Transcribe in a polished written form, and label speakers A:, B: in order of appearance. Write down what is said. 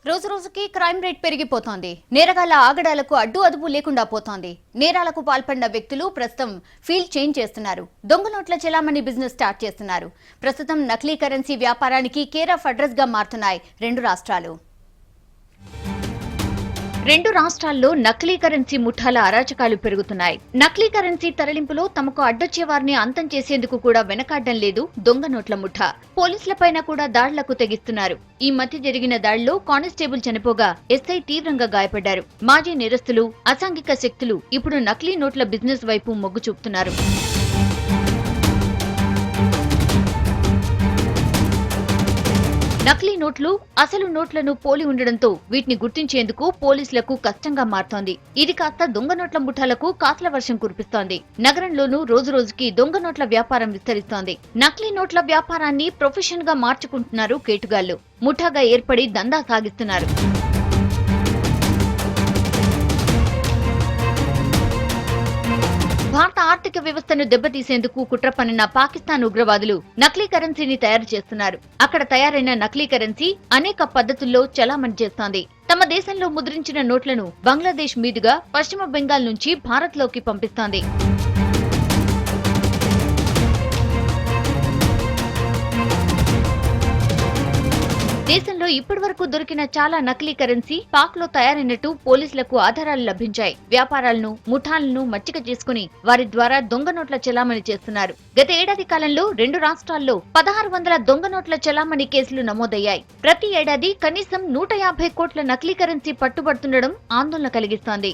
A: రోజు రోజుకి crime rate పెరిగిపోతోంది. నేరగాళ్ల ఆగడాలకు అడ్డు అదుపు లేకుండా పోతోంది. నేరాలకు పాల్పడిన వ్యక్తులు ప్రస్తుతం ఫీల్డ్ చేంజ్ చేస్తున్నారు. దొంగ నోట్ల చెలామణి బిజినెస్ స్టార్ట్ చేస్తున్నారు. ప్రస్తుతం నకిలీ కరెన్సీ వ్యాపారానికి కేర్ ఆఫ్ అడ్రస్ గా మారుతున్నాయి రెండు రాష్ట్రాల్లో నకిలీ కరెన్సీ ముఠాల అరాచకాలు పెరుగుతున్నాయి. నకిలీ కరెన్సీ తరలింపులో తమకు అడ్డొచ్చే వారిని అంతం చేసేందుకు కూడా వెనకాడడం లేదు దొంగ నోట్ల ముఠా. పోలీసులపైన కూడా దాడులకు తెగిస్తున్నారు. ఈ మధ్య జరిగిన దాడిలో కానిస్టేబుల్ చనిపోగా ఎస్ఐ తీవ్రంగా గాయపడ్డారు. మాజీ నేరస్తులు, అసాంఘిక శక్తులు ఇప్పుడు నకిలీ నోట్ల బిజినెస్ వైపు మొగ్గు చూపుతున్నారు. నకిలీ నోట్లు అసలు నోట్లను పోలి ఉండడంతో వీటిని గుర్తించేందుకు పోలీసులకు కష్టంగా మారుతోంది. ఇది కాస్త దొంగ నోట్ల ముఠాలకు కాసుల వర్షం కురిపిస్తోంది. నగరంలోనూ రోజురోజుకి దొంగ నోట్ల వ్యాపారం విస్తరిస్తోంది. నకిలీ నోట్ల వ్యాపారాన్ని ప్రొఫెషన్ గా మార్చుకుంటున్నారు కేటుగాళ్లు. ముఠాగా ఏర్పడి దందా సాగిస్తున్నారు. భారత ఆర్థిక వ్యవస్థను దెబ్బతీసేందుకు కుట్ర పన్నిన పాకిస్తాన్ ఉగ్రవాదులు నకిలీ కరెన్సీని తయారు చేస్తున్నారు. అక్కడ తయారైన నకిలీ కరెన్సీ అనేక పద్ధతుల్లో చలామణి చేస్తోంది. తమ దేశంలో ముద్రించిన నోట్లను బంగ్లాదేశ్ మీదుగా పశ్చిమ బెంగాల్ నుంచి భారత్లోకి పంపిస్తోంది. దేశంలో ఇప్పటివరకు దొరికిన చాలా నకిలీ కరెన్సీ పాక్ లో తయారైనట్టు పోలీసులకు ఆధారాలు లభించాయి. వ్యాపారాలను, ముఠాలను మచ్చిక చేసుకుని వారి ద్వారా దొంగ నోట్ల చెలామణి చేస్తున్నారు. గత ఏడాది కాలంలో రెండు రాష్ట్రాల్లో 1600 దొంగ నోట్ల చెలామణి కేసులు నమోదయ్యాయి. ప్రతి ఏడాది కనీసం 150 కోట్ల నకిలీ కరెన్సీ పట్టుబడుతుండడం ఆందోళన కలిగిస్తోంది.